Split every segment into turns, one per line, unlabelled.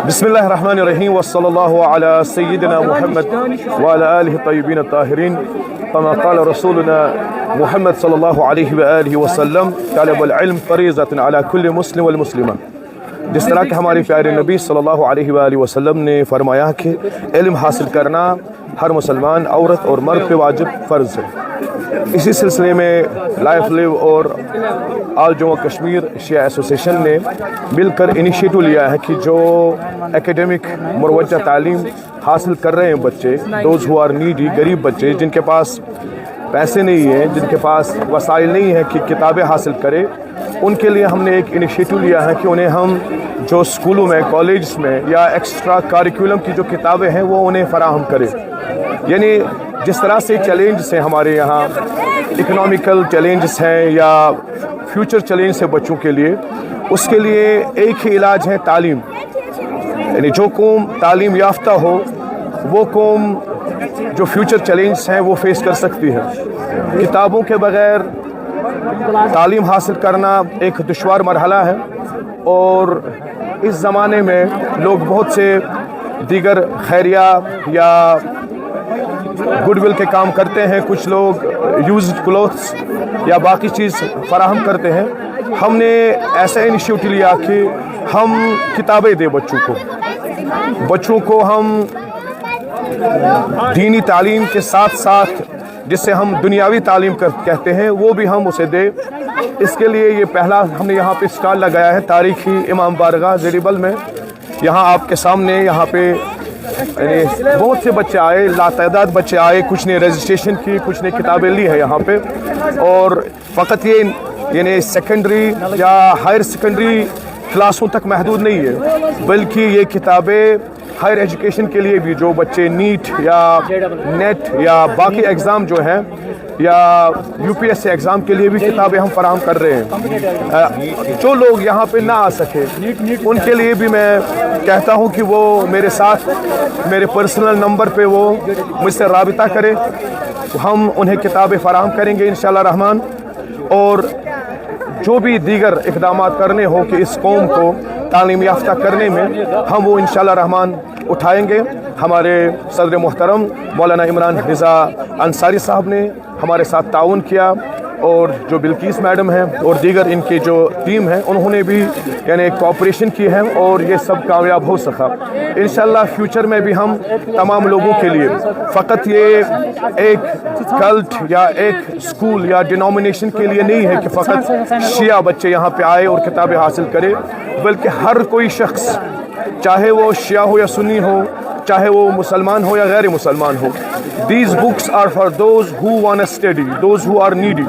बिस्मिल्लाहिर्रहमानिर्रहीम वस्सल्लल्लाहु अला सय्यिदिना मुहम्मद व अला आलिहि तय्यबीन ताहिरीन कमा क़ाल रसूलुना मुहम्मद सल्लल्लाहु अलैहि व आलिहि वसल्लम तलबुल इल्म फरीज़तुन अला कुल्लि मुस्लिम वल मुस्लिमा। जिस तरह के हमारे प्यारे नबी सल्लल्लाहु अलैहि व आलिहि वसल्लम ने फरमाया कि इल्म हासिल करना हर मुसलमान औरत और मर्द पे वाजिब फ़र्ज़ है। इसी सिलसिले में लाइफ लिव और आल जम्मू कश्मीर शिया एसोसिएशन ने मिलकर इनिशिएटिव लिया है कि जो एकेडमिक मुरवज्जा तालीम हासिल कर रहे हैं बच्चे, दोज हु आर नीडी, गरीब बच्चे जिनके पास पैसे नहीं हैं, जिनके पास वसाइल नहीं है कि किताबें हासिल करें, उनके लिए हमने एक इनिशिएटिव लिया है कि उन्हें हम जो स्कूलों में, कॉलेज में या एक्स्ट्रा करिकुलम की जो किताबें हैं वो उन्हें फ़राहम करें। यानी जिस तरह से चैलेंज हैं हमारे यहाँ, इकोनॉमिकल चैलेंजेस हैं या फ्यूचर चैलेंज है बच्चों के लिए, उसके लिए एक ही इलाज है तालीम। यानी जो कौम तालीम याफ्ता हो वो कौम जो फ्यूचर चैलेंज हैं वो फेस कर सकती है। किताबों के बग़ैर तालीम हासिल करना एक दुश्वार मरहला है और इस ज़माने में लोग बहुत से दीगर खैरिया या गुडविल के काम करते हैं, कुछ लोग यूज्ड क्लोथ्स या बाकी चीज़ फराहम करते हैं। हमने ऐसा इनिशिएटिव लिया कि हम किताबें दें बच्चों को हम दीनी तालीम के साथ साथ जिससे हम दुनियावी तालीम कहते हैं वो भी हम उसे दें। इसके लिए ये पहला हमने यहाँ पे स्टॉल लगाया है तारीखी इमाम बारगाह ज़ेरिबल में। यहाँ आपके सामने यहाँ पे बहुत से बच्चे आए, लातादाद बच्चे आए, कुछ ने रजिस्ट्रेशन की, कुछ ने किताबें ली है यहाँ पे। और फ़कत ये यानी सेकेंडरी या हायर सेकेंडरी क्लासों तक महदूद नहीं है, बल्कि ये किताबें हायर एजुकेशन के लिए भी, जो बच्चे नीट या नेट या बाकी एग्ज़ाम जो हैं या यूपीएससी एग्ज़ाम के लिए भी किताबें हम फराहम कर रहे हैं। जो लोग यहाँ पे ना आ सके उनके लिए भी मैं कहता हूँ कि वो मेरे साथ मेरे पर्सनल नंबर पे वो मुझसे राबिता करें, हम उन्हें किताबें फराहम करेंगे इंशाअल्लाह रहमान। और जो भी दीगर इक़दामात करने हो कि इस कौम को तालीम याफ्ता करने में, हम वो इंशाअल्लाह रहमान उठाएंगे। हमारे सदर मोहतरम मौलाना इमरान रिज़ा अंसारी साहब ने हमारे साथ ताउन किया और जो बिल्किस मैडम हैं और दीगर इनके जो टीम है उन्होंने भी यानी कोऑपरेशन की है और ये सब कामयाब हो सका। इंशाअल्लाह फ्यूचर में भी हम तमाम लोगों के लिए फ़कत ये एक कल्ट या एक स्कूल या डिनोमिनेशन के लिए नहीं है कि फ़कत शिया बच्चे यहाँ पे आए और किताबें हासिल करें, बल्कि हर कोई शख्स, चाहे वो शिया हो या सुन्नी हो, चाहे वो मुसलमान हो या गैर मुसलमान हो, these books are for those who want study, those who are needy.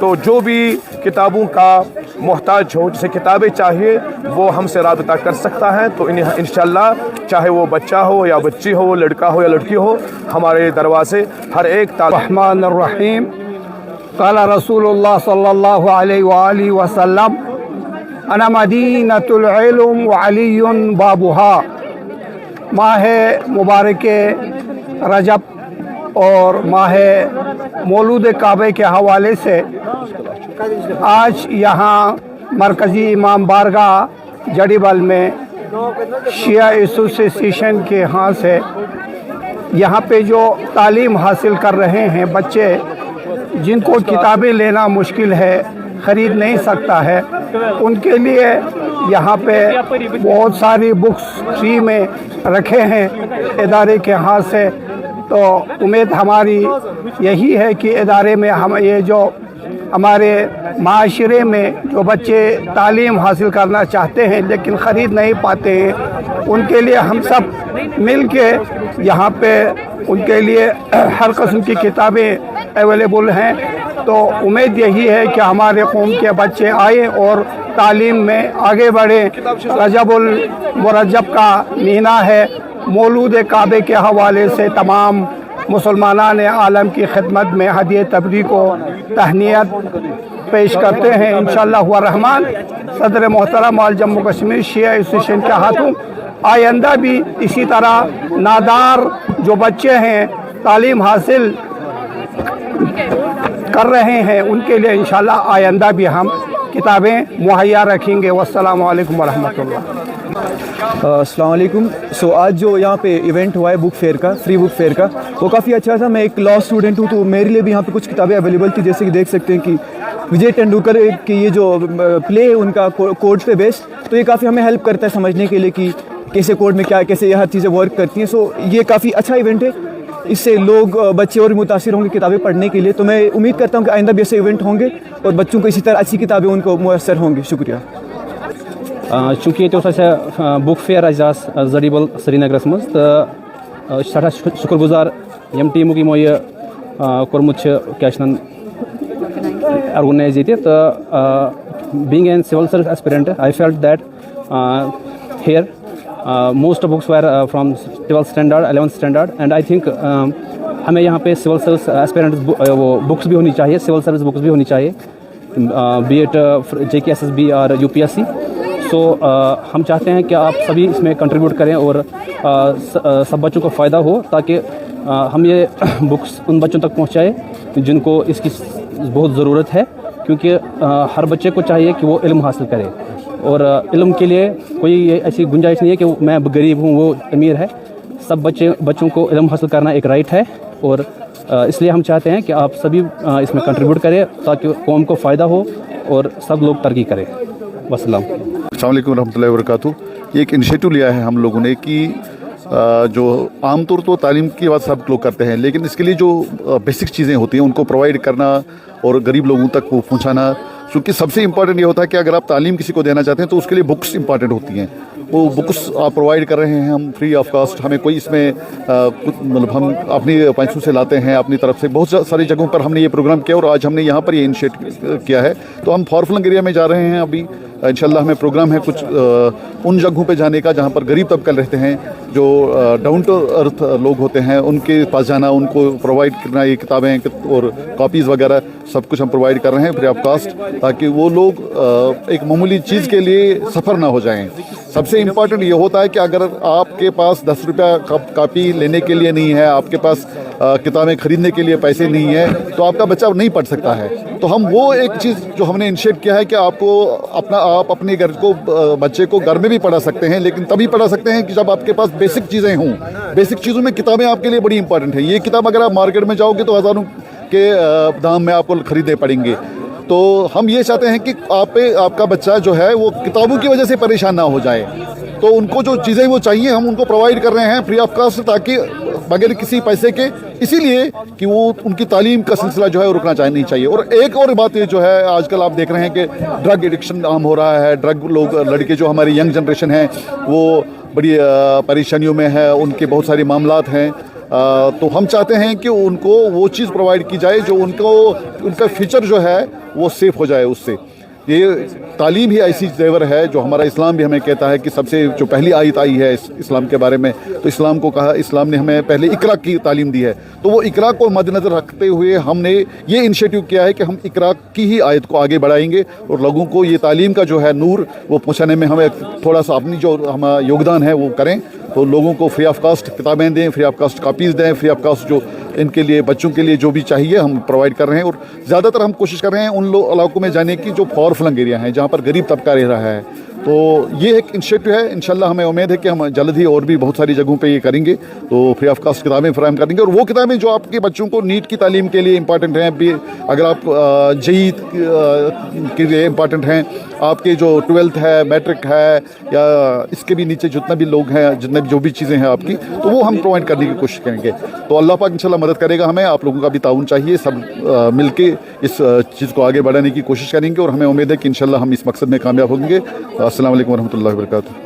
तो जो भी किताबों का मोहताज हो, जिसे किताबें चाहिए, वो हमसे राबिता कर सकता है। तो इंशाअल्लाह चाहे वो बच्चा हो या बच्ची हो, लड़का हो या लड़की हो, हमारे दरवाजे हर एक
रहमानिर्रहीम। क़ाला रसूलुल्लाह सल्लल्लाहु अलैहि वसल्लम अना मदीनतुल इल्म व अलीयुन बाबुहा। माह मुबारक रजब और माह मौलूद काबे के हवाले से आज यहाँ मरकज़ी इमाम बारगाह जड़ीबल में शिया एसोसिएशन के यहाँ से यहाँ पे जो तालीम हासिल कर रहे हैं बच्चे, जिनको किताबें लेना मुश्किल है, ख़रीद नहीं सकता है, उनके लिए यहाँ पे बहुत सारी बुक्स फ्री में रखे हैं इदारे के हाथ से। तो उम्मीद हमारी यही है कि इदारे में हम ये जो हमारे माशरे में जो बच्चे तालीम हासिल करना चाहते हैं लेकिन ख़रीद नहीं पाते हैं, उनके लिए हम सब मिल के यहाँ पे उनके लिए हर किस्म की किताबें अवेलेबल हैं। तो उम्मीद यही है कि हमारे कौम के बच्चे आए और तालीम में आगे बढ़े। रजबुल मुरज्जब का महीना है, मौलूद काबे के हवाले से तमाम मुसलमानान आलम की खिदमत में हदिया तबरीक को तहनीत पेश करते हैं इंशाअल्लाह व रहमान। सदर मोहतरम आल जम्मू कश्मीर शिया एसोसिएशन के हाथों आइंदा भी इसी तरह नादार जो बच्चे हैं तालीम हासिल कर रहे हैं उनके लिए इंशाल्लाह आइंदा भी हम किताबें मुहैया रखेंगे। वस्सलामु अलैकुम वरहमतुल्लाह।
अस्सलाम वालेकुम। सो आज जो यहाँ पे इवेंट हुआ है बुक फेयर का, फ्री बुक फेयर का, वो काफ़ी अच्छा था। मैं एक लॉ स्टूडेंट हूँ तो मेरे लिए भी यहाँ पे कुछ किताबें अवेलेबल थी, जैसे कि देख सकते हैं कि विजय तेंदुलकर की ये जो प्ले है उनका कोर्ट पे बेस्ड, तो ये काफ़ी हमें हेल्प करता है समझने के लिए कि कैसे कोर्ट में क्या कैसे ये हर चीज़ें वर्क करती हैं। सो ये काफ़ी अच्छा इवेंट है, इससे लोग बच्चे और मुतासिर होंगे किताबें पढ़ने के लिए। तो मैं उम्मीद करता हूँ कि आइंदा भी ऐसे इवेंट होंगे और बच्चों को इसी तरह अच्छी किताबें उनको मुयसर होंगी। शुक्रिया।
चूँकि ये बुक फेयर आज जरीबल श्रीनगरस मज तो सठा शुक्रगुजार यम टीमों की मो ये कोर्मुत क्या ऑर्गेनाइज ये तो being a civil service aspirant I felt that here most of books were from 12th standard 11th standard and I think हमें यहाँ पे सिविल सर्विस एस्पिरेंट वो बुक्स भी होनी चाहिए, सिविल सर्विस बुक्स भी होनी चाहिए, बी एट JKSSB और UPSC। सो हम चाहते हैं कि आप सभी इसमें कंट्रीब्यूट करें और सब बच्चों को फ़ायदा हो, ताकि हम ये बुक्स उन बच्चों तक पहुँचाए जिनको इसकी बहुत ज़रूरत है, क्योंकि हर बच्चे को चाहिए कि वो इल्म हासिल करे और इल्म के लिए कोई ऐसी गुंजाइश नहीं है कि मैं गरीब हूँ वो अमीर है। सब बच्चों को इल्म हासिल करना एक राइट है और इसलिए हम चाहते हैं कि आप सभी इसमें कंट्रीब्यूट करें ताकि कौम को फ़ायदा हो और सब लोग तरक्की करें। वस्सलाम।
अस्सलाम वालेकुम रहमतुल्लाहि व बरकातहू। ये एक इनिशिएटिव लिया है हम लोगों ने कि जो आमतौर तो तालीम की बात सब लोग करते हैं, लेकिन इसके लिए जो बेसिक चीज़ें होती हैं उनको प्रोवाइड करना और गरीब लोगों तक वो पहुंचाना, क्योंकि सबसे इम्पॉर्टेंट ये होता है कि अगर आप तालीम किसी को देना चाहते हैं तो उसके लिए बुक्स इंपॉर्टेंट होती हैं। वो बुक्स आप प्रोवाइड कर रहे हैं हम फ्री ऑफ कॉस्ट, हमें कोई इसमें कुछ मतलब हम अपनी पैसों से लाते हैं अपनी तरफ से। बहुत सारी जगहों पर हमने ये प्रोग्राम किया और आज हमने यहाँ पर ये इनिशिएट किया है। तो हम फॉरफ्लंग एरिया में जा रहे हैं अभी, इंशाल्लाह हमें प्रोग्राम है कुछ उन जगहों पे जाने का जहाँ पर गरीब तबका रहते हैं, जो डाउन टू अर्थ लोग होते हैं, उनके पास जाना, उनको प्रोवाइड करना ये किताबें और कॉपीज़ वगैरह सब कुछ हम प्रोवाइड कर रहे हैं फ्री ऑफ कॉस्ट, ताकि वो लोग एक मामूली चीज़ के लिए सफ़र ना हो जाएं। सबसे इम्पॉर्टेंट ये होता है कि अगर आपके पास 10 रुपया कॉपी लेने के लिए नहीं है, आपके पास किताबें खरीदने के लिए पैसे नहीं है, तो आपका बच्चा नहीं पढ़ सकता है। तो हम वो एक चीज़ जो हमने इनिशिएट किया है कि आपको आप अपने घर को बच्चे को घर में भी पढ़ा सकते हैं, लेकिन तभी पढ़ा सकते हैं कि जब आपके पास बेसिक चीज़ें हों। बेसिक चीज़ों में किताबें आपके लिए बड़ी इंपॉर्टेंट है। ये किताब अगर आप मार्केट में जाओगे तो हज़ारों के दाम में आपको खरीदने पड़ेंगे। तो हम ये चाहते हैं कि आपका बच्चा जो है वो किताबों की वजह से परेशान ना हो जाए। तो उनको जो चीज़ें वो चाहिए हम उनको प्रोवाइड कर रहे हैं फ्री ऑफ कॉस्ट, ताकि बगैर किसी पैसे के, इसीलिए कि वो उनकी तालीम का सिलसिला जो है वो रुकना नहीं चाहिए। और एक और बात ये जो है आजकल आप देख रहे हैं कि ड्रग एडिक्शन आम हो रहा है। लड़के जो हमारी यंग जनरेशन है वो बड़ी परेशानियों में है, उनके बहुत सारे मामलात हैं। तो हम चाहते हैं कि उनको वो चीज़ प्रोवाइड की जाए जो उनका फ्यूचर जो है वो सेफ हो जाए उससे। ये तालीम ही ऐसी जेवर है जो हमारा इस्लाम भी हमें कहता है कि सबसे जो पहली आयत आई है इस्लाम के बारे में, तो इस्लाम ने हमें पहले इकरा की तालीम दी है। तो वो इकरा को मद्देनज़र रखते हुए हमने ये इनिशिएटिव किया है कि हम इकरा की ही आयत को आगे बढ़ाएंगे और लोगों को ये तालीम का जो है नूर वो पहुँचाने में हमें थोड़ा सा अपनी जो हमारा योगदान है वो करें। तो लोगों को फ्री ऑफ कॉस्ट किताबें दें, फ्री ऑफ कॉस्ट कॉपीज़ दें, फ्री ऑफ कॉस्ट जो इनके लिए बच्चों के लिए जो भी चाहिए हम प्रोवाइड कर रहे हैं। और ज़्यादातर हम कोशिश कर रहे हैं उन इलाकों में जाने की जो फॉरफ्लंग एरिया हैं, जहाँ पर गरीब तबका रह रहा है। तो ये एक इनिशिएटिव है, इंशाल्लाह हमें उम्मीद है कि हम जल्द ही और भी बहुत सारी जगहों पे ये करेंगे। तो फ्री ऑफ कॉस्ट किताबें फराहम करेंगे और वो किताबें जो आपके बच्चों को नीट की तालीम के लिए इंपॉर्टेंट हैं, भी अगर आप JEE के लिए इंपॉर्टेंट हैं, आपके जो 12th है, मैट्रिक है, या इसके भी नीचे जितना भी लोग हैं, जितने भी जो भी चीज़ें हैं आपकी, तो वो हम प्रोवाइड करने की कोशिश करेंगे। तो अल्लाह पाक इंशाल्लाह मदद करेगा हमें। आप लोगों का भी ताउन चाहिए, सब मिल के इस चीज़ को आगे बढ़ाने की कोशिश करेंगे और हमें उम्मीद है कि इंशाल्लाह हम इस मकसद में कामयाब होंगे। अस्सलाम वालेकुम रहमतुल्लाहि व बरकातहू।